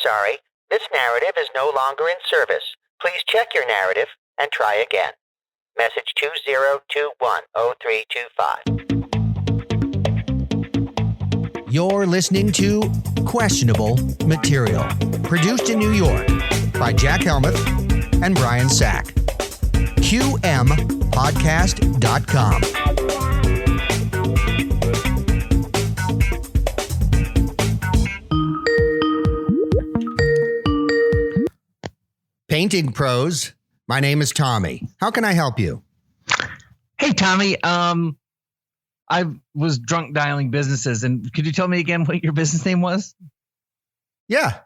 sorry. This narrative is no longer in service. Please check your narrative and try again. Message 2021-0325. You're listening to Questionable Material, produced in New York by Jack Helmuth and Brian Sack. QMpodcast.com. Painting Pros. My name is Tommy. How can I help you? Hey, Tommy. I was drunk dialing businesses, and could you tell me again what your business name was? Yeah.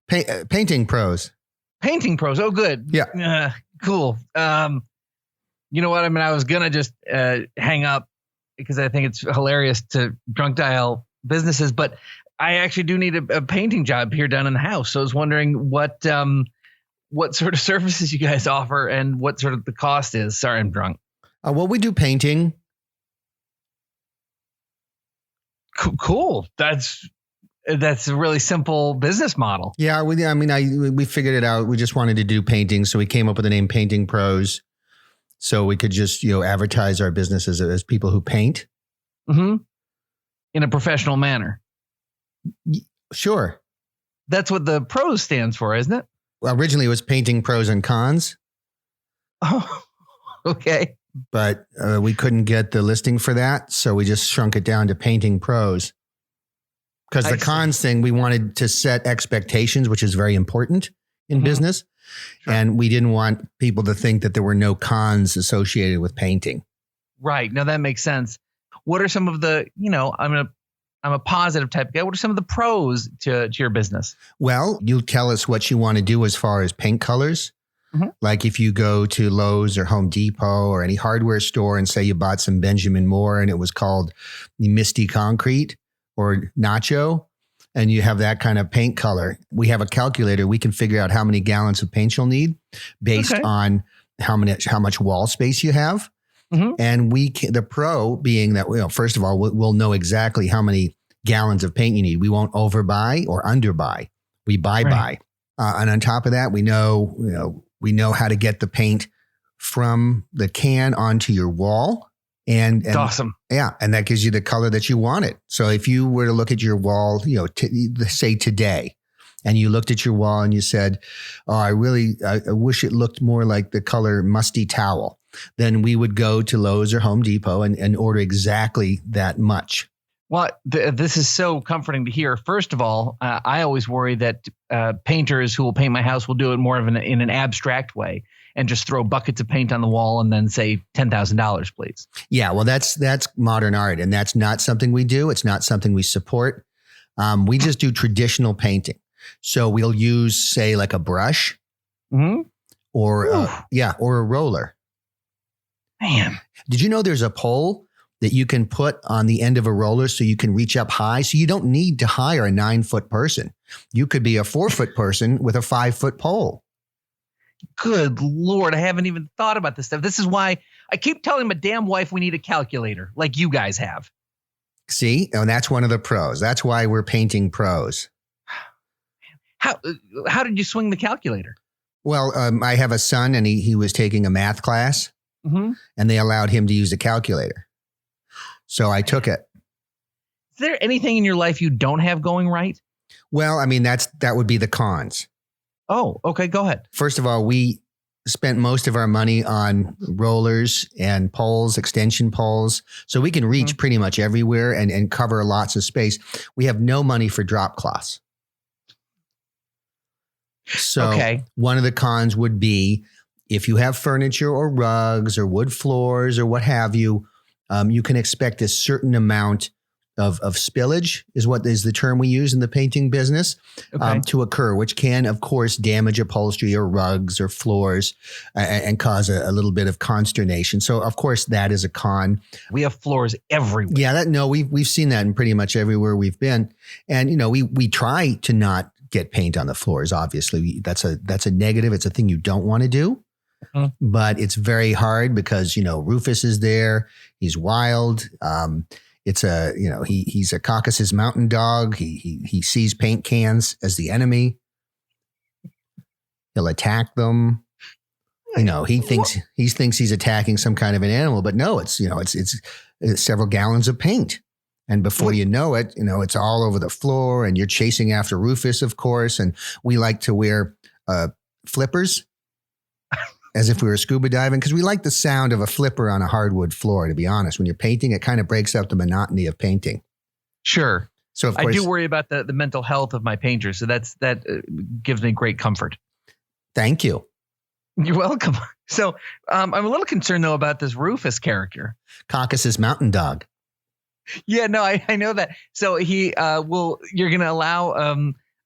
Painting Pros. Painting Pros. Oh, good. Yeah. Cool. You know what? I mean, I was going to just hang up because I think it's hilarious to drunk dial businesses, but I actually do need a painting job here done in the house. So I was wondering what sort of services you guys offer and what sort of the cost is. Sorry, I'm drunk. Well, we do painting. Cool. That's a really simple business model. Yeah, we figured it out. We just wanted to do painting, so we came up with the name Painting Pros, so we could just advertise our businesses as people who paint. Mm-hmm. In a professional manner. Sure. That's what the pros stands for, isn't it? Well, originally it was Painting Pros and Cons. Oh, okay. But we couldn't get the listing for that, so we just shrunk it down to Painting Pros. Because the cons thing, we wanted to set expectations, which is very important in business. Sure. And we didn't want people to think that there were no cons associated with painting. Right. Now that makes sense. What are some of the, I'm a positive type of guy. What are some of the pros to your business? Well, you tell us what you want to do as far as paint colors. Mm-hmm. Like if you go to Lowe's or Home Depot or any hardware store and say you bought some Benjamin Moore and it was called Misty Concrete or Nacho, and you have that kind of paint color, we have a calculator. We can figure out how many gallons of paint you'll need based on how much wall space you have. Mm-hmm. And the pro being that, first of all, we'll know exactly how many gallons of paint you need. We won't overbuy or underbuy. We buy. And on top of that, we know how to get the paint from the can onto your wall. And it's awesome. Yeah. And that gives you the color that you want it. So if you were to look at your wall, say today, and you looked at your wall and you said, oh, I wish it looked more like the color musty towel, then we would go to Lowe's or Home Depot and order exactly that much. Well, this is so comforting to hear. First of all, I always worry that painters who will paint my house will do it more in an abstract way and just throw buckets of paint on the wall and then say $10,000, please. Yeah, well, that's modern art, and that's not something we do. It's not something we support. We just do traditional painting. So we'll use, say, like a brush, or a roller. Man, did you know there's a pole that you can put on the end of a roller so you can reach up high? So you don't need to hire a 9-foot person. You could be a 4-foot person with a 5-foot pole. Good Lord, I haven't even thought about this stuff. This is why I keep telling my damn wife we need a calculator like you guys have. See, and that's one of the pros. That's why we're Painting Pros. How did you swing the calculator? Well, I have a son and he was taking a math class. Mm-hmm. And they allowed him to use a calculator. So I took it. Is there anything in your life you don't have going right? Well, I mean, that would be the cons. Oh, okay. Go ahead. First of all, we spent most of our money on rollers and poles, extension poles. So we can reach pretty much everywhere and cover lots of space. We have no money for drop cloths. So one of the cons would be, if you have furniture or rugs or wood floors or what have you, you can expect a certain amount of spillage is the term we use in the painting business to occur, which can, of course, damage upholstery or rugs or floors and cause a little bit of consternation. So, of course, that is a con. We have floors everywhere. Yeah, we've seen that in pretty much everywhere we've been. And, we try to not get paint on the floors. Obviously, that's a negative. It's a thing you don't want to do. But it's very hard because, Rufus is there. He's wild. He's a Caucasus mountain dog. He sees paint cans as the enemy. He'll attack them. He thinks he's attacking some kind of an animal, but no, it's several gallons of paint. And before you know it, it's all over the floor and you're chasing after Rufus, of course. And we like to wear flippers as if we were scuba diving because we like the sound of a flipper on a hardwood floor, to be honest. When you're painting, it kind of breaks up the monotony of painting. Sure. So of course, I do worry about the mental health of my painters. So that gives me great comfort. Thank you. You're welcome. So I'm a little concerned, though, about this Rufus character. Caucasus Mountain Dog. Yeah, no, I know that. So you're going to allow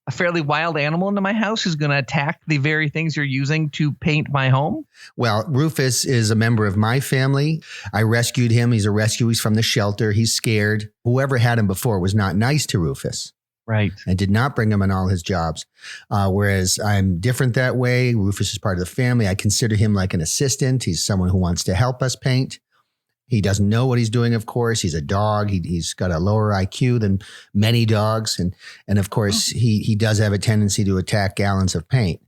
a fairly wild animal into my house who's going to attack the very things you're using to paint my home? Well, Rufus is a member of my family. I rescued him. He's a rescue. He's from the shelter. He's scared. Whoever had him before was not nice to Rufus. Right. And did not bring him on all his jobs. Whereas I'm different that way. Rufus is part of the family. I consider him like an assistant. He's someone who wants to help us paint. He doesn't know what he's doing, of course. He's a dog. He's got a lower IQ than many dogs. And of course, he does have a tendency to attack gallons of paint.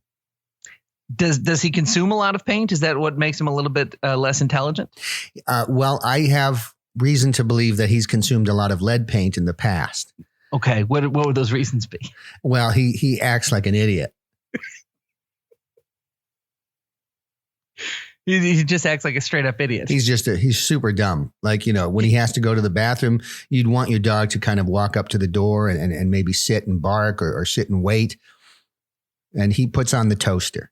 Does he consume a lot of paint? Is that what makes him a little bit less intelligent? Well, I have reason to believe that he's consumed a lot of lead paint in the past. Okay. What would those reasons be? Well, he acts like an idiot. He just acts like a straight up idiot. He's super dumb. Like, when he has to go to the bathroom, you'd want your dog to kind of walk up to the door and maybe sit and bark or sit and wait. And he puts on the toaster.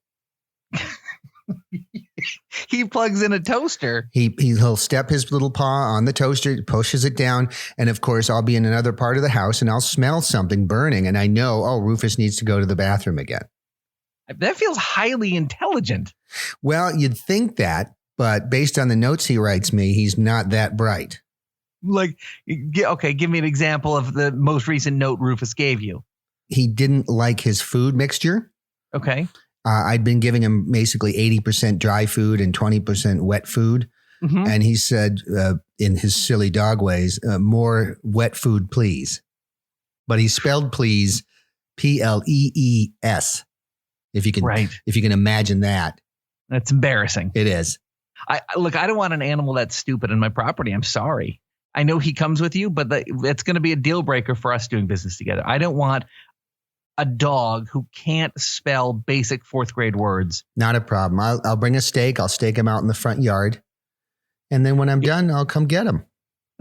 He plugs in a toaster. He'll step his little paw on the toaster, pushes it down. And of course, I'll be in another part of the house and I'll smell something burning. And I know, Rufus needs to go to the bathroom again. That feels highly intelligent. Well, you'd think that, but based on the notes he writes me, he's not that bright. Like, okay, give me an example of the most recent note Rufus gave you. He didn't like his food mixture. Okay. I'd been giving him basically 80% dry food and 20% wet food. Mm-hmm. And he said, in his silly dog ways, more wet food, please. But he spelled please, Plees. If you can imagine that. That's embarrassing. It is. I don't want an animal that's stupid in my property. I'm sorry. I know he comes with you, but it's going to be a deal breaker for us doing business together. I don't want a dog who can't spell basic fourth grade words. Not a problem. I'll bring a stake. I'll stake him out in the front yard. And then when I'm done, I'll come get him.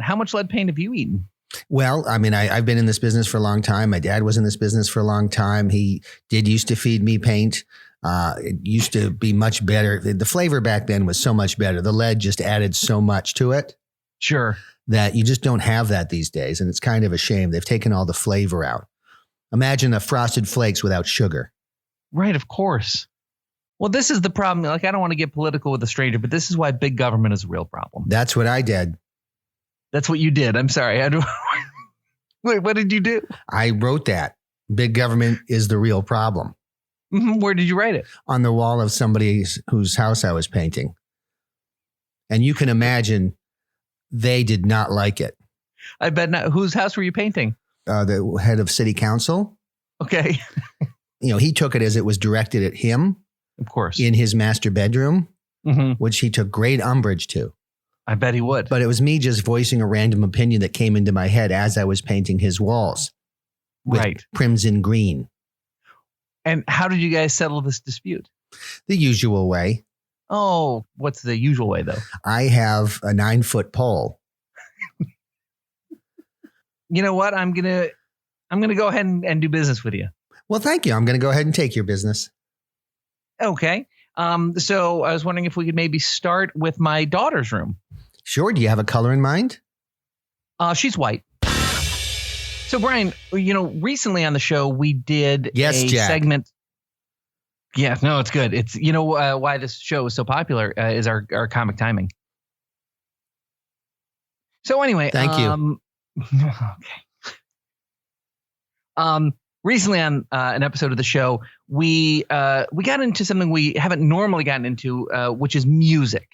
How much lead paint have you eaten? Well, I mean, I've been in this business for a long time. My dad was in this business for a long time. He used to feed me paint. It used to be much better. The flavor back then was so much better. The lead just added so much to it. Sure. That you just don't have that these days. And it's kind of a shame. They've taken all the flavor out. Imagine a Frosted Flakes without sugar. Right, of course. Well, this is the problem. Like, I don't want to get political with a stranger, but this is why big government is a real problem. That's what I did. That's what you did. I'm sorry. Wait, what did you do? I wrote that. Big government is the real problem. Mm-hmm. Where did you write it? On the wall of somebody whose house I was painting. And you can imagine they did not like it. I bet not. Whose house were you painting? The head of city council. Okay. He took it as it was directed at him. Of course. In his master bedroom, mm-hmm. which he took great umbrage to. I bet he would. But it was me just voicing a random opinion that came into my head as I was painting his walls. With right. Crimson green. And how did you guys settle this dispute? The usual way. Oh, what's the usual way, though? I have a 9-foot pole. You know what? I'm gonna go ahead and do business with you. Well, thank you. I'm going to go ahead and take your business. Okay. So I was wondering if we could maybe start with my daughter's room. Sure. Do you have a color in mind? She's white. So, Brian, recently on the show, we did a Jack. segment. Yeah, no, it's good. It's, why this show is so popular is our comic timing. So anyway. Thank you. Okay. Recently on an episode of the show, we got into something we haven't normally gotten into, which is music.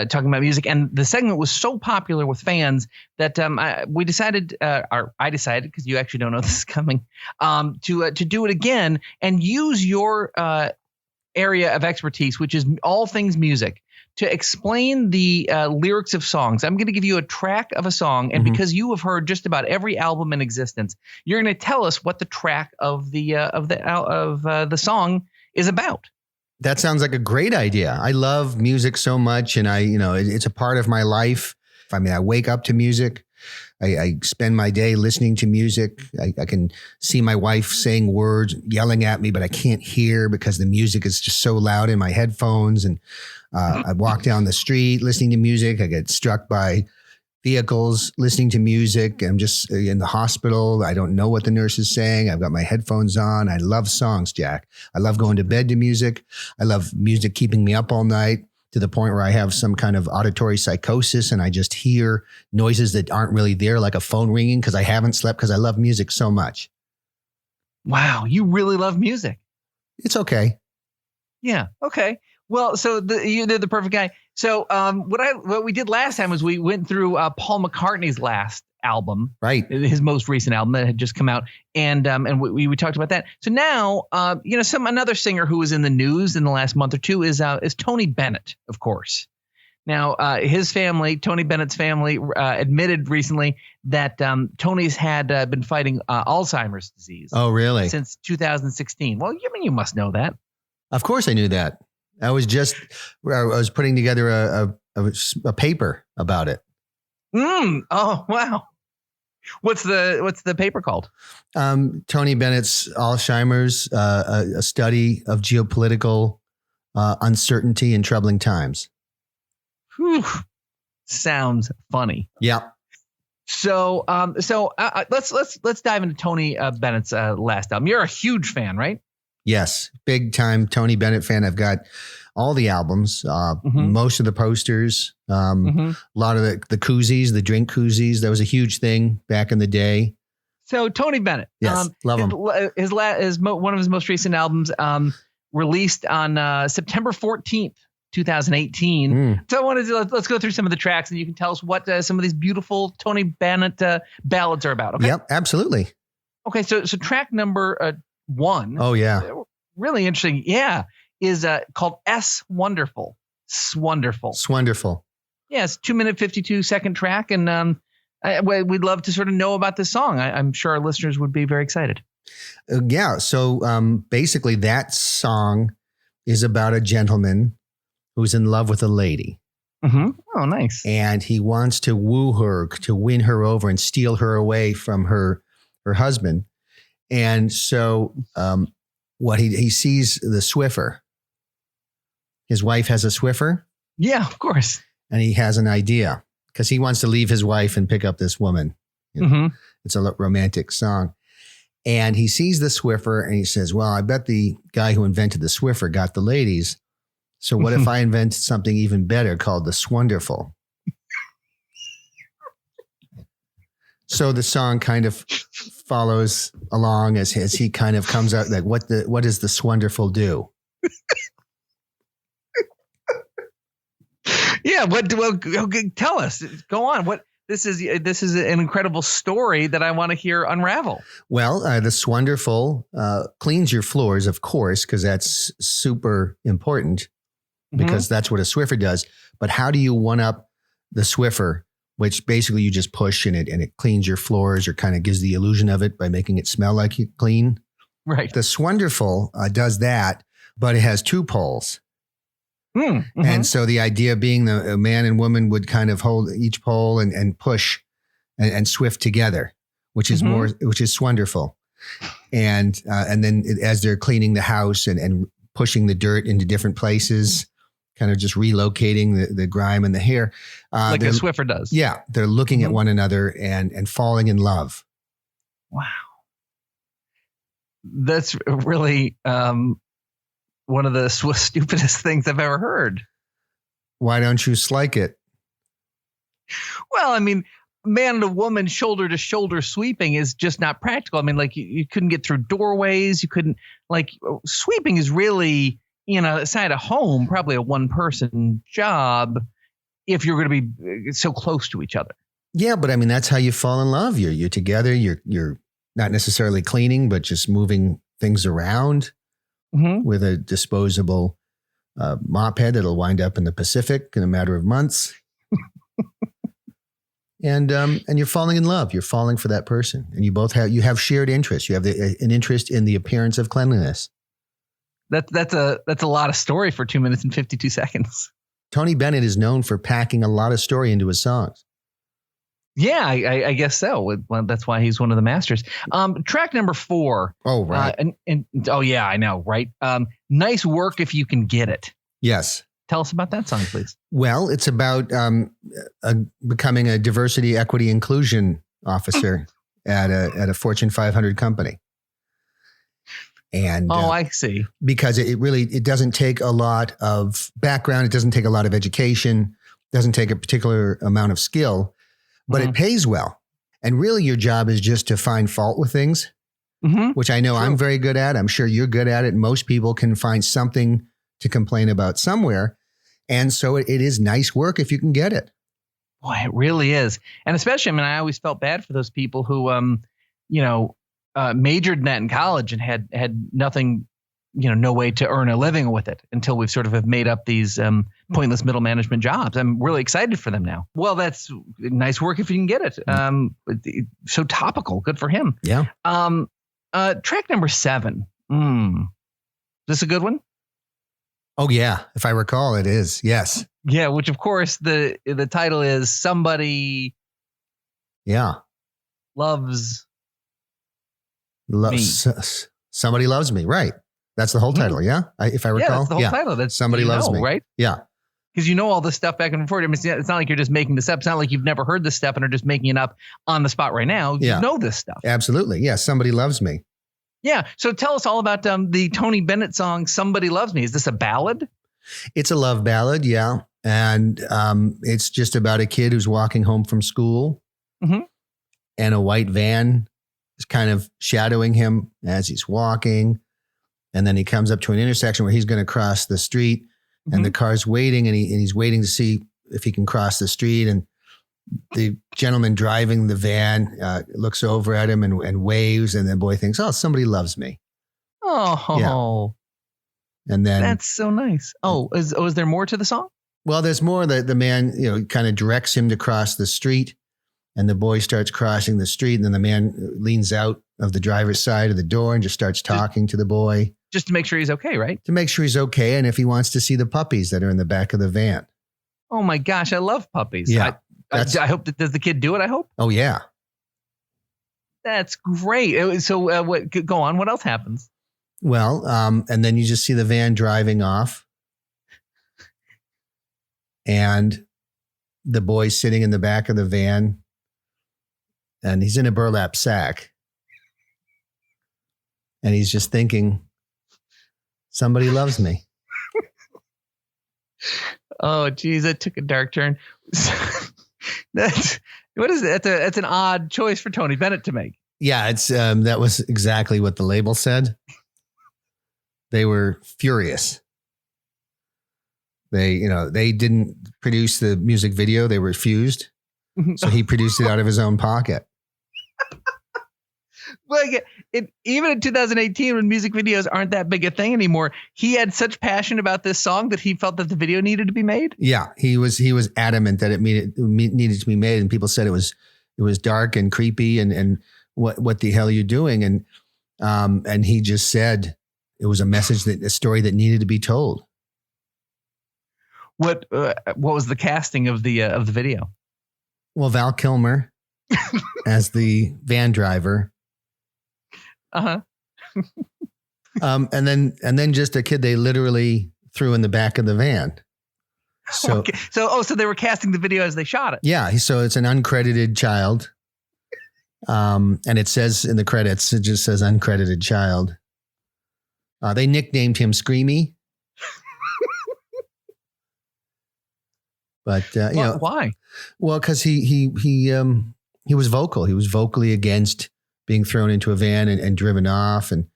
talking about music, and the segment was so popular with fans that I decided because you actually don't know this is coming, to do it again and use your area of expertise, which is all things music, to explain the lyrics of songs. I'm going to give you a track of a song, and because you have heard just about every album in existence, you're going to tell us what the track of the song is about. That sounds like a great idea. I love music so much, and it's a part of my life. I mean, I wake up to music. I spend my day listening to music. I can see my wife saying words, yelling at me, but I can't hear because the music is just so loud in my headphones. And I walk down the street listening to music. I get struck by vehicles listening to music. I'm just in the hospital. I don't know what the nurse is saying. I've got my headphones on. I love songs, Jack. I love going to bed to music. I love music keeping me up all night, to the point where I have some kind of auditory psychosis and I just hear noises that aren't really there, like a phone ringing, because I haven't slept because I love music so much. Wow, you really love music. It's okay. Yeah. Okay. Well, so you're the perfect guy. So what we did last time was we went through Paul McCartney's last album, right? His most recent album that had just come out, and we talked about that. So now, another singer who was in the news in the last month or two is Tony Bennett, of course. Now, his family, Tony Bennett's family, admitted recently that Tony's had been fighting Alzheimer's disease. Oh, really? Since 2016. Well, you must know that. Of course, I knew that. I was putting together a paper about it. Oh, wow. What's the paper called? Tony Bennett's Alzheimer's, a study of geopolitical uncertainty in troubling times. Whew. Sounds funny. Yeah. So let's dive into Tony Bennett's last album. You're a huge fan, right? Yes, big time Tony Bennett fan. I've got all the albums, most of the posters, a lot of the koozies, the drink koozies. That was a huge thing back in the day. So Tony Bennett, yes, love him. One of his most recent albums, released on September 14th, 2018. So I wanted to let's go through some of the tracks, and you can tell us what some of these beautiful Tony Bennett ballads are about. Okay. Yep, absolutely. Okay, so track number 1. Oh yeah, really interesting. Yeah, is called S Wonderful. Swonderful. Yeah, it's 2-minute 52-second track, and we'd love to sort of know about this song. I'm sure our listeners would be very excited. Yeah. So basically, that song is about a gentleman who's in love with a lady. Oh, nice. And he wants to woo her, to win her over and steal her away from her husband. And so what he sees the Swiffer. His wife has a Swiffer. Yeah, of course. And he has an idea because he wants to leave his wife and pick up this woman. It's a romantic song. And he sees the Swiffer and he says, well, I bet the guy who invented the Swiffer got the ladies. So what if I invent something even better called the Swonderful? So the song kind of follows along as he kind of comes out like, what does the Swonderful do? Yeah. Tell us. Go on. This is an incredible story that I want to hear unravel. Well, the Swonderful cleans your floors, of course, because that's super important because that's what a Swiffer does. But how do you one up the Swiffer, which basically you just push and it cleans your floors or kind of gives the illusion of it by making it smell like you clean? Right. The Swonderful does that, but it has 2 poles. And so the idea being the man and woman would kind of hold each pole and push and swift together, which is which is Swonderful. And then as they're cleaning the house and pushing the dirt into different places, kind of just relocating the grime and the hair. Like a Swiffer does. Yeah. They're looking at one another and falling in love. Wow. That's really one of the stupidest things I've ever heard. Why don't you like it? Well, I mean, man and a woman shoulder to shoulder sweeping is just not practical. I mean, like you couldn't get through doorways. You couldn't sweeping is really, inside a home, probably a 1-person job. if you're going to be so close to each other. Yeah, but I mean, that's how you fall in love. You're together. You're not necessarily cleaning, but just moving things around with a disposable mop head that'll wind up in the Pacific in a matter of months. And you're falling in love. You're falling for that person, and you have shared interests. You have an interest in the appearance of cleanliness. That's a lot of story for 2 minutes and 52 seconds. Tony Bennett is known for packing a lot of story into his songs. Yeah, I guess so. Well, that's why he's one of the masters. Track number 4. Oh, right. Oh, yeah, I know, right? Nice Work If You Can Get It. Yes. Tell us about that song, please. Well, it's about becoming a diversity, equity, inclusion officer at a Fortune 500 company. And I see. Because it doesn't take a lot of background. It doesn't take a lot of education. Doesn't take a particular amount of skill, but it pays well. And really your job is just to find fault with things, which I know I'm very good at. I'm sure you're good at it. Most people can find something to complain about somewhere. And so it is nice work if you can get it. Boy, it really is. And especially, I mean, I always felt bad for those people who, majored in that in college and had nothing, no way to earn a living with it until we've sort of have made up these pointless middle management jobs. I'm really excited for them now. Well, that's nice work if you can get it. So topical. Good for him. Yeah. Track number 7. Is this a good one? Oh, yeah. If I recall, it is. Yes. Yeah. Which, of course, the title is Somebody Loves Me. Somebody Loves Me. Right. That's the whole title. Yeah. If I recall. Yeah, that's the whole title. That's Somebody Loves Me. Right. Yeah. Because all this stuff back and forth. I mean, it's not like you're just making this up. It's not like you've never heard this stuff and are just making it up on the spot right now. You know this stuff. Absolutely. Yeah. Somebody Loves Me. Yeah. So tell us all about the Tony Bennett song, Somebody Loves Me. Is this a ballad? It's a love ballad. Yeah. And it's just about a kid who's walking home from school and a white van is kind of shadowing him as he's walking. And then he comes up to an intersection where he's going to cross the street and the car's waiting and he's waiting to see if he can cross the street. And the gentleman driving the van looks over at him and waves. And the boy thinks, oh, somebody loves me. Oh, yeah. And then that's so nice. Oh, is there more to the song? Well, there's more. The man, kind of directs him to cross the street and the boy starts crossing the street. And then the man leans out of the driver's side of the door and just starts talking to the boy. Just to make sure he's okay, right? To make sure he's okay. And if he wants to see the puppies that are in the back of the van. Oh my gosh. I love puppies. Yeah. I hope that does the kid do it? I hope. Oh yeah. That's great. So go on. What else happens? Well, and then you just see the van driving off and the boy's sitting in the back of the van and he's in a burlap sack and he's just thinking, somebody loves me. Oh, geez, that took a dark turn. That's an odd choice for Tony Bennett to make. Yeah, it's that was exactly what the label said. They were furious. They didn't produce the music video. They refused. So he produced it out of his own pocket. Like even in 2018, when music videos aren't that big a thing anymore, he had such passion about this song that he felt that the video needed to be made. Yeah, he was adamant that it needed to be made, and people said it was dark and creepy, and what the hell are you doing? And he just said it was a story that needed to be told. What was the casting of the video? Well, Val Kilmer as the van driver. Uh-huh. And then just a kid they literally threw in the back of the van. So okay. So they were casting the video as they shot it. Yeah, so it's an uncredited child. And it says in the credits, it just says uncredited child. They nicknamed him Screamy. But why? Well, because he was vocal. He was vocally against being thrown into a van and driven off, and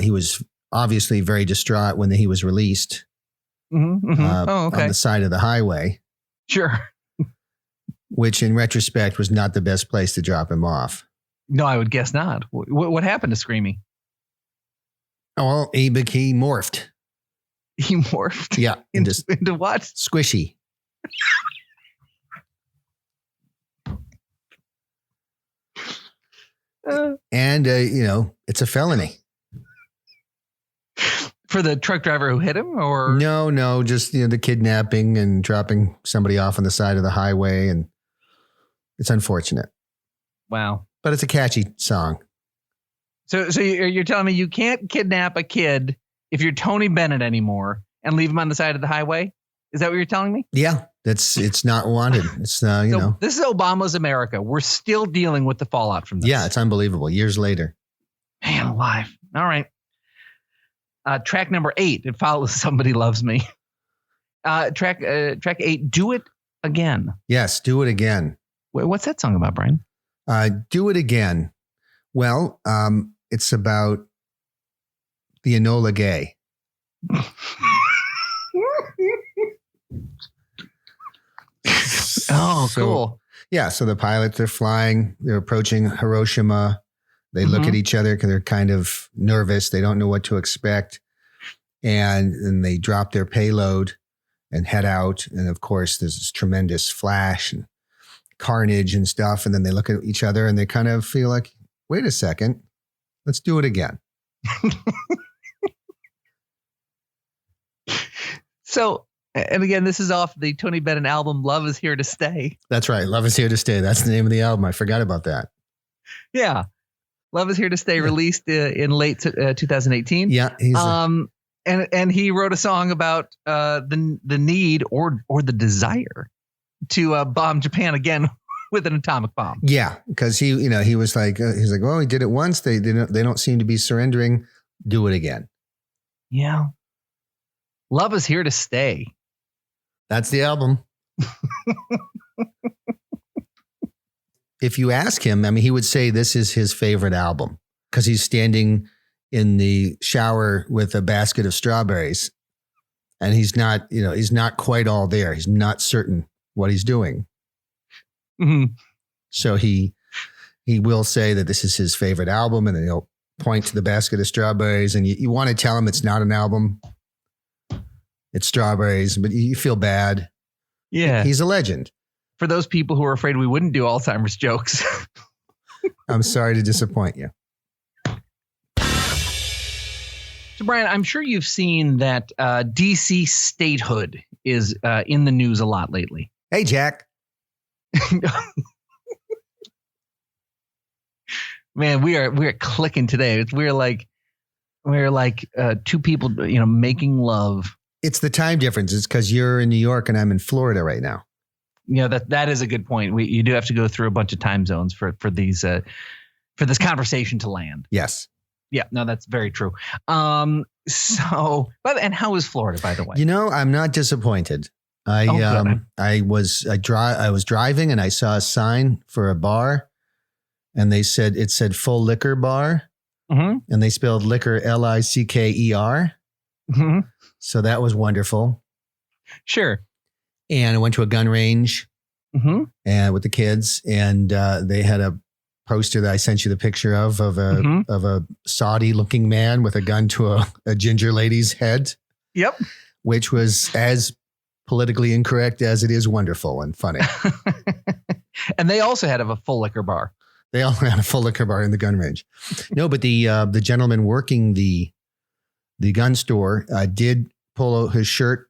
he was obviously very distraught when he was released on the side of the highway. Sure. which in retrospect was not the best place to drop him off. No, I would guess not. What happened to Screamy? Oh, well, he morphed. He morphed? Yeah. Into what? Squishy. And, it's a felony. For the truck driver who hit him, or? No, just, the kidnapping and dropping somebody off on the side of the highway. And it's unfortunate. Wow. But it's a catchy song. So you're telling me you can't kidnap a kid if you're Tony Bennett anymore and leave him on the side of the highway? Is that what you're telling me? Yeah, it's not wanted. It's, know. This is Obama's America. We're still dealing with the fallout from this. Yeah, it's unbelievable. Years later. Man alive. All right. Track number 8. It follows Somebody Loves Me. Track 8. Do It Again. Yes, Do It Again. Wait, what's that song about, Brian? Do It Again. Well, it's about the Enola Gay. Cool. Yeah, so the pilots are flying. They're approaching Hiroshima. They look at each other because they're kind of nervous. They don't know what to expect. And then they drop their payload and head out. And of course, there's this tremendous flash and carnage and stuff. And then they look at each other and they kind of feel like, wait a second, let's do it again. So, and again, this is off the Tony Bennett album, Love Is Here to Stay. That's right. Love Is Here to Stay. That's the name of the album. I forgot about that. Yeah. Love Is Here to Stay, released in late 2018. Yeah. And he wrote a song about the need or the desire to bomb Japan again with an atomic bomb. Yeah, because he was like, well, he did it once. They don't seem to be surrendering. Do it again. Yeah. Love Is Here to Stay. That's the album. If you ask him, I mean, he would say this is his favorite album because he's standing in the shower with a basket of strawberries and he's not quite all there. He's not certain what he's doing. Mm-hmm. So he will say that this is his favorite album and then he'll point to the basket of strawberries and you want to tell him it's not an album. It's strawberries, but you feel bad. Yeah. He's a legend. For those people who are afraid we wouldn't do Alzheimer's jokes. I'm sorry to disappoint you. So, Brian, I'm sure you've seen that DC statehood is in the news a lot lately. Hey, Jack. Man, we're clicking today. We're like two people, making love. It's the time difference. It's because you're in New York and I'm in Florida right now. That is a good point. You do have to go through a bunch of time zones for these for this conversation to land. Yes. Yeah. No, that's very true. And how is Florida, by the way? I'm not disappointed. I was driving and I saw a sign for a bar, and it said full liquor bar, and they spelled liquor LICKER. Mm-hmm. So that was wonderful. Sure. And I went to a gun range and with the kids, and they had a poster that I sent you the picture of a Saudi looking man with a gun to a ginger lady's head. Yep. Which was as politically incorrect as it is wonderful and funny. And they also had a full liquor bar. They all had a full liquor bar in the gun range. No, but the gentleman working the gun store did pull out his shirt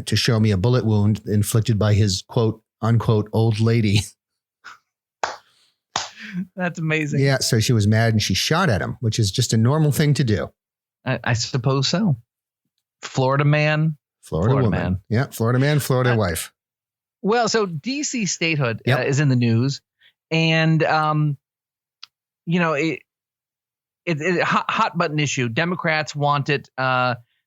to show me a bullet wound inflicted by his quote unquote old lady. That's amazing. Yeah, so she was mad and she shot at him, which is just a normal thing to do. I suppose so. Florida man. Florida woman. Man. Yeah, Florida man, Florida wife. Well, so DC statehood is in the news, and it's a hot button issue. Democrats want it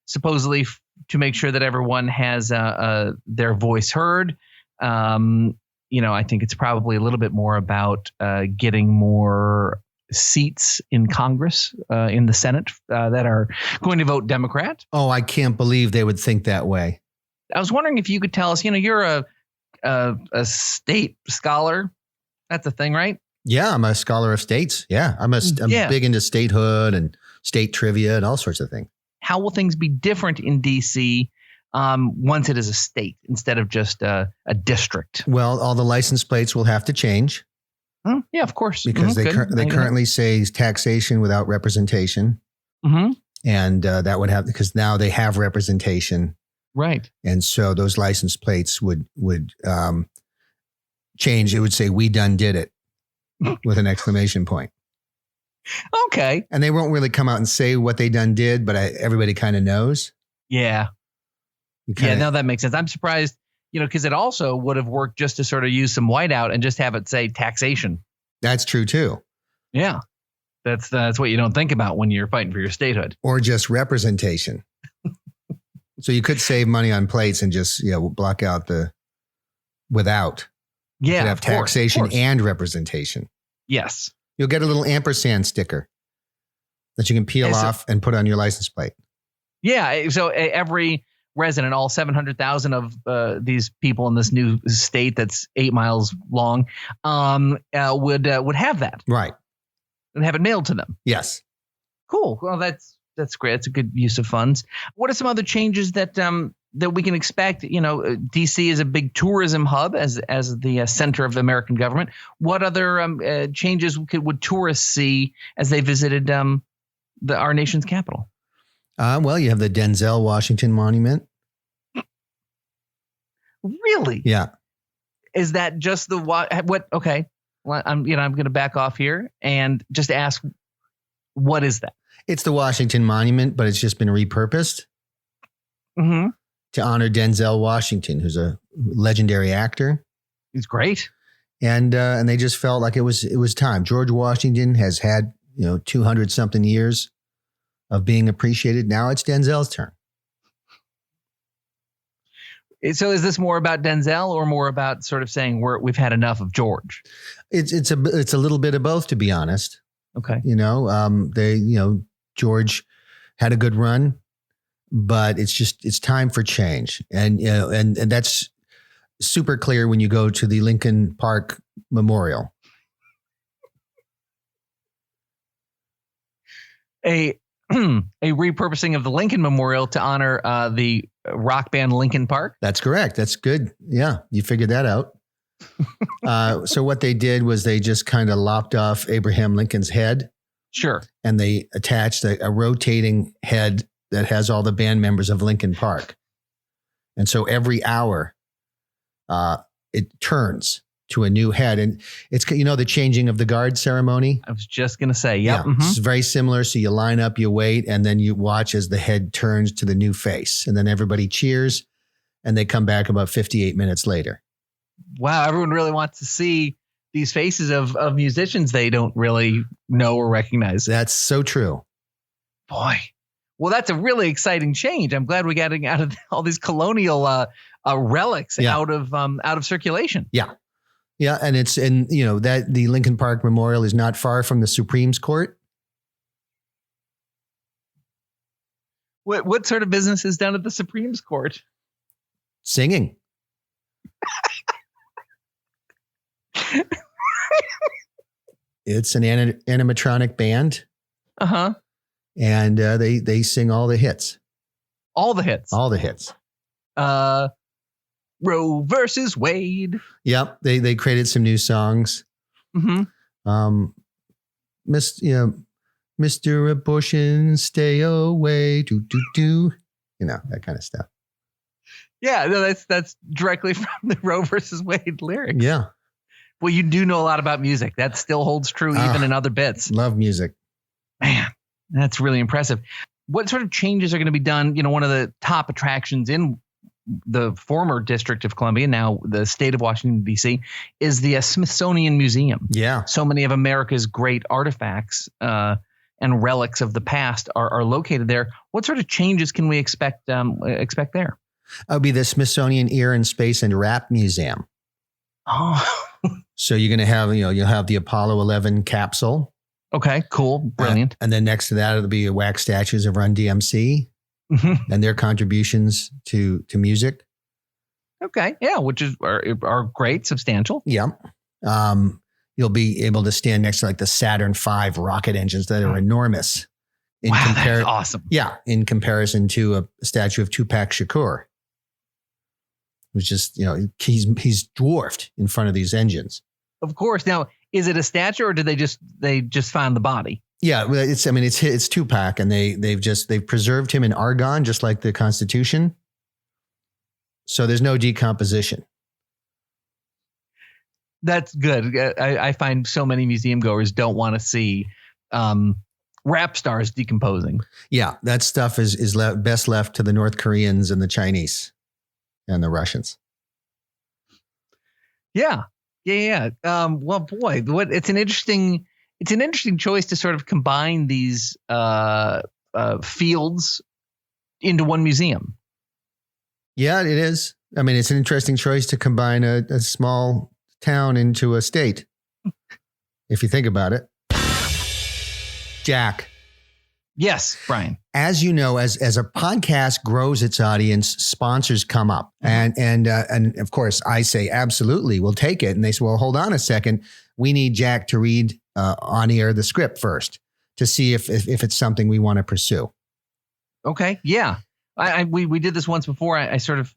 supposedly to make sure that everyone has their voice heard. I think it's probably a little bit more about getting more seats in Congress, in the Senate that are going to vote Democrat. Oh, I can't believe they would think that way. I was wondering if you could tell us, you're a state scholar. That's a thing, right? Yeah, I'm a scholar of states. Yeah, I'm big into statehood and state trivia and all sorts of things. How will things be different in D.C. Once it is a state instead of just a district? Well, all the license plates will have to change. Yeah, of course. Because they currently say taxation without representation. And that would have, because now they have representation. Right. And so those license plates would change. It would say, "We done did it," with an exclamation point. Okay. And they won't really come out and say what they done did, but everybody kind of knows. Yeah. No, that makes sense. I'm surprised, because it also would have worked just to sort of use some whiteout and just have it say taxation. That's true too. Yeah. That's what you don't think about when you're fighting for your statehood. Or just representation. So you could save money on plates and just block out the without. Yeah. You could have taxation and representation. Yes. You'll get a little ampersand sticker that you can peel off and put on your license plate. Yeah. So every resident, all 700,000 of these people in this new state that's 8 miles long, would have that. Right. And have it mailed to them. Yes. Cool. Well, that's great. That's a good use of funds. What are some other changes that we can expect? DC is a big tourism hub as the center of the American government. What other changes would tourists see as they visited our nation's capital? Well, you have the Denzel Washington Monument. Really? Yeah. Is that just the what? Okay. Well, I'm going to back off here and just ask, what is that? It's the Washington Monument, but it's just been repurposed to honor Denzel Washington, who's a legendary actor. He's great. And they just felt like it was time. George Washington has had 200 something years of being appreciated. Now it's Denzel's turn. So is this more about Denzel or more about sort of saying we've had enough of George? It's a little bit of both, to be honest. Okay. George had a good run, but it's time for change. And and that's super clear when you go to the Lincoln Park Memorial. A repurposing of the Lincoln Memorial to honor the rock band Linkin Park. That's correct. That's good. Yeah, you figured that out. So what they did was they just kind of lopped off Abraham Lincoln's head. Sure. And they attached a rotating head that has all the band members of Linkin Park. And so every hour, it turns to a new head. And it's, the changing of the guard ceremony. I was just going to say, yep. Yeah, it's very similar. So you line up, you wait, and then you watch as the head turns to the new face. And then everybody cheers, and they come back about 58 minutes later. Wow, everyone really wants to see these faces of musicians they don't really know or recognize. That's so true. Boy. Well, that's a really exciting change. I'm glad we got out of all these colonial relics out of circulation. Yeah. Yeah, and that the Lincoln Park Memorial is not far from the Supreme Court. What sort of business is done at the Supreme Court? Singing. It's an animatronic band. Uh-huh. And they sing all the hits. All the hits. All the hits. Roe versus Wade. Yep. They created some new songs. Mm-hmm. Mr. Abortion, stay away. That kind of stuff. Yeah, no, that's directly from the Roe versus Wade lyrics. Yeah. Well, you do know a lot about music. That still holds true even in other bits. Love music. Man, that's really impressive. What sort of changes are going to be done? One of the top attractions in the former District of Columbia, now the state of Washington, D.C., is the Smithsonian Museum. Yeah. So many of America's great artifacts and relics of the past are located there. What sort of changes can we expect there? It'll be the Smithsonian Air and Space and Rap Museum. Oh. So you're going to have, you'll have the Apollo 11 capsule. Okay, cool. Brilliant. And then next to that, it'll be wax statues of Run DMC and their contributions to music. Okay. Yeah. Which are great, substantial. Yeah. You'll be able to stand next to like the Saturn V rocket engines that are enormous. That's awesome. Yeah. In comparison to a statue of Tupac Shakur, who's just, he's dwarfed in front of these engines. Of course. Now, is it a statue or did they just find the body? Yeah, it's Tupac, and they've preserved him in argon, just like the Constitution. So there's no decomposition. That's good. I find so many museum goers don't want to see rap stars decomposing. Yeah, that stuff is best left to the North Koreans and the Chinese and the Russians. Yeah. Well, boy, it's an interesting choice to sort of combine these fields into one museum. Yeah, it is. I mean, it's an interesting choice to combine a small town into a state. If you think about it. Jack. Yes, Brian. As you know, as a podcast grows its audience, sponsors come up. And of course, I say, absolutely, we'll take it. And they say, well, hold on a second. We need Jack to read on air the script first to see if it's something we want to pursue. Okay. Yeah. We did this once before. I sort of,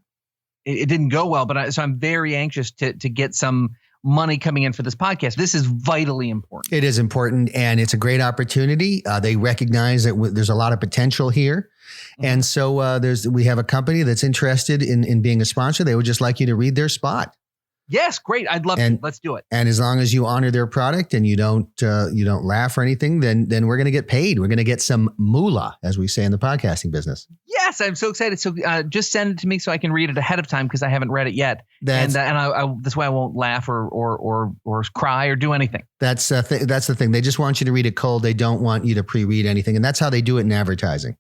it didn't go well, but so I'm very anxious to get some money coming in for this podcast. This is vitally important. It is important, and it's a great opportunity. They recognize that there's a lot of potential here. And so we have a company that's interested in being a sponsor. They would just like you to read their spot. Yes, great. I'd love to. Let's do it. And as long as you honor their product and you don't laugh or anything, then we're going to get paid. We're going to get some moolah, as we say in the podcasting business. Yes, I'm so excited. So just send it to me so I can read it ahead of time because I haven't read it yet. That's why I won't laugh or cry or do anything. That's the thing. They just want you to read it cold. They don't want you to pre-read anything, and that's how they do it in advertising.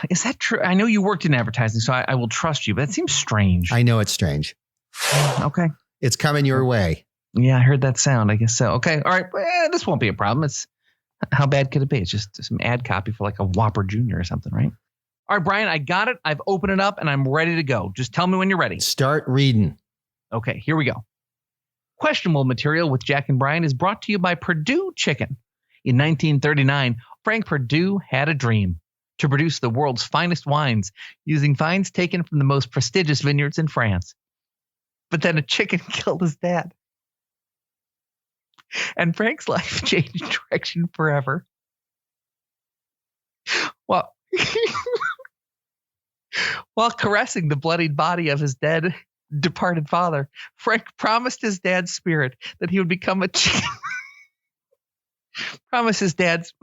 Is that true? I know you worked in advertising, so I will trust you, but it seems strange. I know it's strange. Okay. It's coming your way. Yeah, I heard that sound. I guess so. Okay. All right. This won't be a problem. How bad could it be? It's just some ad copy for like a Whopper Jr. or something, right? All right, Brian, I got it. I've opened it up and I'm ready to go. Just tell me when you're ready. Start reading. Okay, here we go. Questionable Material with Jack and Brian is brought to you by Perdue Chicken. In 1939, Frank Perdue had a dream to produce the world's finest wines using vines taken from the most prestigious vineyards in France. But then a chicken killed his dad. And Frank's life changed direction forever. Well, while caressing the bloodied body of his departed father, Frank promised his dad's spirit that he would become a chicken. Promised his dad's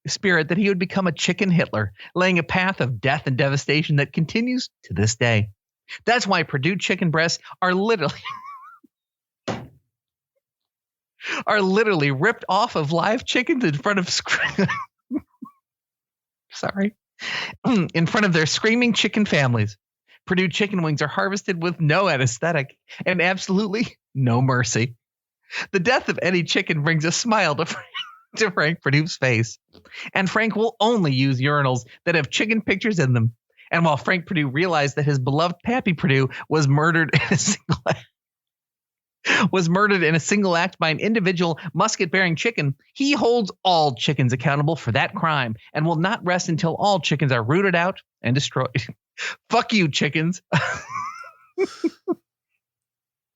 spirit that he would become a chicken Hitler, laying a path of death and devastation that continues to this day. That's why Perdue chicken breasts are literally ripped off of live chickens in front of in front of their screaming chicken families. Perdue chicken wings are harvested with no anesthetic and absolutely no mercy. The death of any chicken brings a smile to Frank Perdue's face, and Frank will only use urinals that have chicken pictures in them. And while Frank Perdue realized that his beloved Pappy Perdue was murdered in a single act by an individual musket-bearing chicken, he holds all chickens accountable for that crime and will not rest until all chickens are rooted out and destroyed. Fuck you, chickens.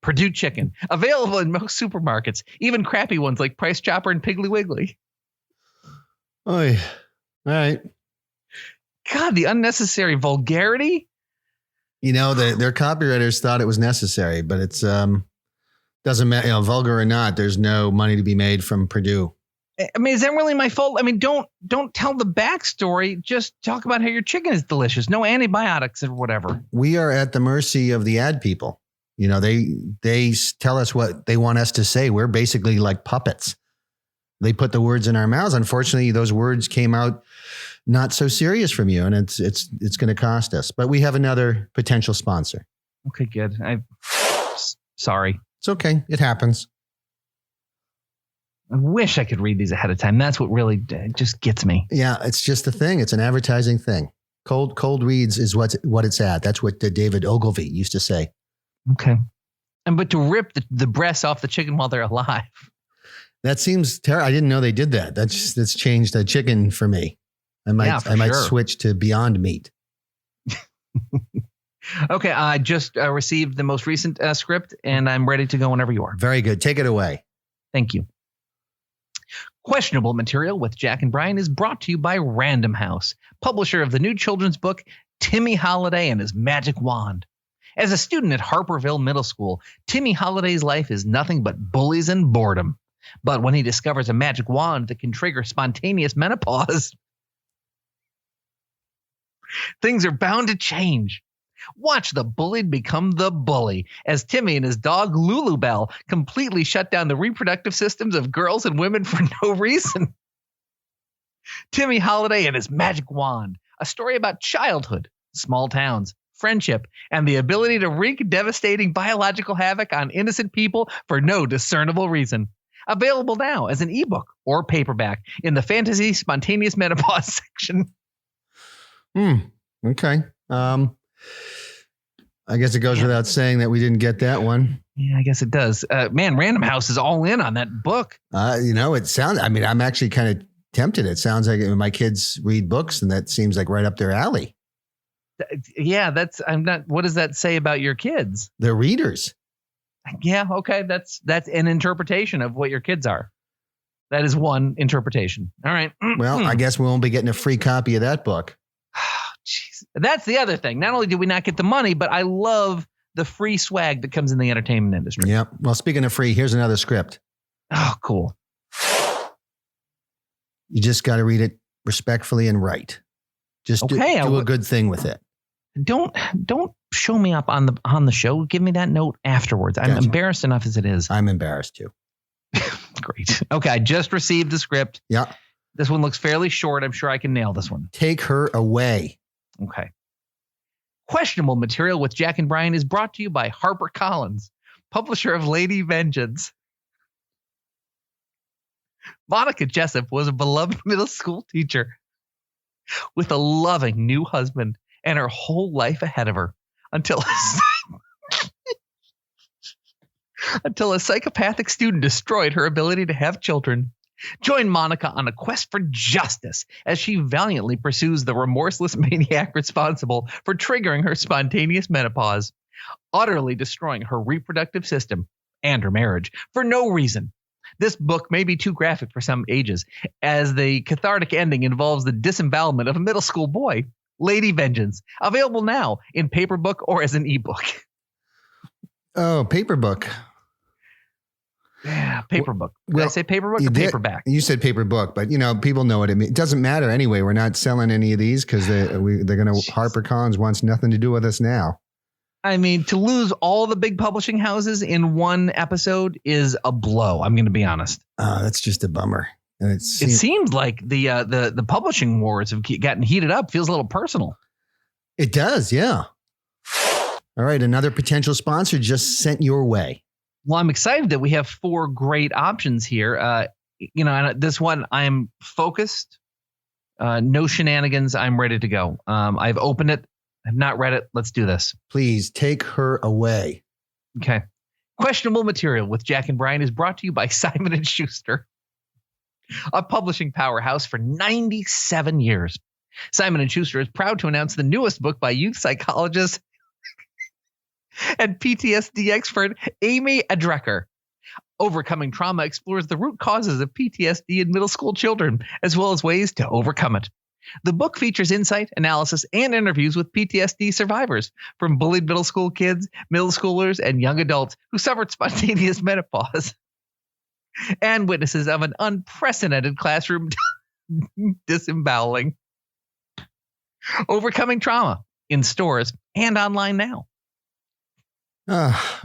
Perdue Chicken, available in most supermarkets, even crappy ones like Price Chopper and Piggly Wiggly. Oy. All right. God, the unnecessary vulgarity. Their copywriters thought it was necessary, but it's doesn't matter, vulgar or not. There's no money to be made from Perdue. I mean, is that really my fault? I mean, don't tell the backstory. Just talk about how your chicken is delicious. No antibiotics or whatever. We are at the mercy of the ad people. They tell us what they want us to say. We're basically like puppets. They put the words in our mouths. Unfortunately, those words came out not so serious from you, and it's going to cost us. But we have another potential sponsor. Okay, good. Sorry. It's okay. It happens. I wish I could read these ahead of time. That's what really just gets me. Yeah, it's just a thing. It's an advertising thing. Cold reads is what it's at. That's what David Ogilvy used to say. Okay. But to rip the breasts off the chicken while they're alive. That seems terrible. I didn't know they did that. That's changed the chicken for me. I might switch to Beyond Meat. Okay, I just received the most recent script, and I'm ready to go whenever you are. Very good. Take it away. Thank you. Questionable Material with Jack and Brian is brought to you by Random House, publisher of the new children's book, Timmy Holiday and His Magic Wand. As a student at Harperville Middle School, Timmy Holiday's life is nothing but bullies and boredom. But when he discovers a magic wand that can trigger spontaneous menopause, things are bound to change. Watch the bullied become the bully as Timmy and his dog Lulu Bell completely shut down the reproductive systems of girls and women for no reason. Timmy Holiday and His Magic Wand, a story about childhood, small towns, friendship, and the ability to wreak devastating biological havoc on innocent people for no discernible reason. Available now as an ebook or paperback in the Fantasy Spontaneous Menopause section. Okay. I guess it goes without saying that we didn't get that one. Yeah, I guess it does. Man, Random House is all in on that book. It sounds, I'm actually kind of tempted. It sounds like my kids read books and that seems like right up their alley. Yeah, what does that say about your kids? They're readers. Yeah. Okay. That's an interpretation of what your kids are. That is one interpretation. All right. Well, I guess we won't be getting a free copy of that book. Jeez. That's the other thing. Not only do we not get the money, but I love the free swag that comes in the entertainment industry. Yep. Well, speaking of free, here's another script. Oh, cool. You just got to read it respectfully and right. Just do a good thing with it. Don't show me up on the show. Give me that note afterwards. I'm embarrassed enough as it is. I'm embarrassed too. Great. Okay. I just received the script. Yeah. This one looks fairly short. I'm sure I can nail this one. Take her away. Okay. Questionable Material with Jack and Brian is brought to you by HarperCollins, publisher of Lady Vengeance. Monica Jessup was a beloved middle school teacher with a loving new husband and her whole life ahead of her until a psychopathic student destroyed her ability to have children. Join Monica on a quest for justice as she valiantly pursues the remorseless maniac responsible for triggering her spontaneous menopause, utterly destroying her reproductive system and her marriage for no reason. This book may be too graphic for some ages, as the cathartic ending involves the disembowelment of a middle school boy. Lady Vengeance, available now in paperback or as an ebook. Oh, paperback. Yeah, paperback. Did I say paperback or paperback? You said paperback, but people know what it means. It doesn't matter anyway. We're not selling any of these because they're going to. HarperCollins wants nothing to do with us now. I mean, to lose all the big publishing houses in one episode is a blow. I'm going to be honest. That's just a bummer. And it seems like the publishing wars have gotten heated up. Feels a little personal. It does, yeah. All right, another potential sponsor just sent your way. Well, I'm excited that we have 4 great options here. And this one, I'm focused. No shenanigans. I'm ready to go. I've opened it. I've not read it. Let's do this. Please take her away. Okay. Questionable Material with Jack and Brian is brought to you by Simon & Schuster, a publishing powerhouse for 97 years. Simon & Schuster is proud to announce the newest book by youth psychologist and PTSD expert Amy Adrecker. Overcoming Trauma explores the root causes of PTSD in middle school children, as well as ways to overcome it. The book features insight, analysis, and interviews with PTSD survivors, from bullied middle school kids, middle schoolers, and young adults who suffered spontaneous menopause, and witnesses of an unprecedented classroom disemboweling. Overcoming Trauma, in stores and online now.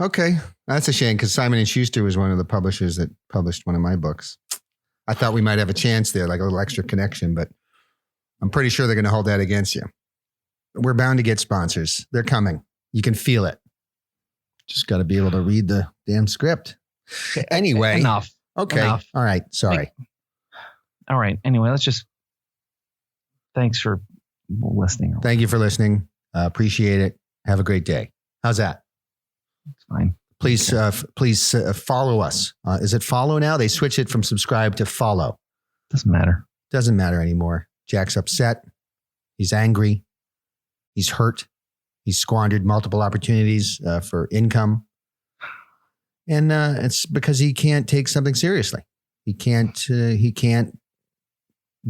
Okay. That's a shame because Simon & Schuster was one of the publishers that published one of my books. I thought we might have a chance there, like a little extra connection, but I'm pretty sure they're going to hold that against you. We're bound to get sponsors. They're coming. You can feel it. Just got to be able to read the damn script. Anyway. Enough. Okay. Enough. All right. Sorry. All right. Anyway, thanks for listening. Thank you for listening. Appreciate it. Have a great day. How's that? It's fine. Please follow us. Is it follow now? They switched it from subscribe to follow. Doesn't matter. Doesn't matter anymore. Jack's upset. He's angry. He's hurt. He's squandered multiple opportunities for income. And it's because he can't take something seriously. He can't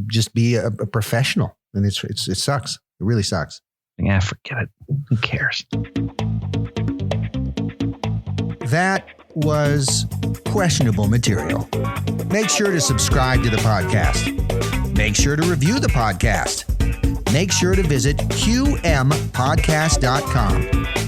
just be a professional. And it sucks. It really sucks. Yeah, forget it. Who cares? That was questionable material. Make sure to subscribe to the podcast. Make sure to review the podcast. Make sure to visit qmpodcast.com.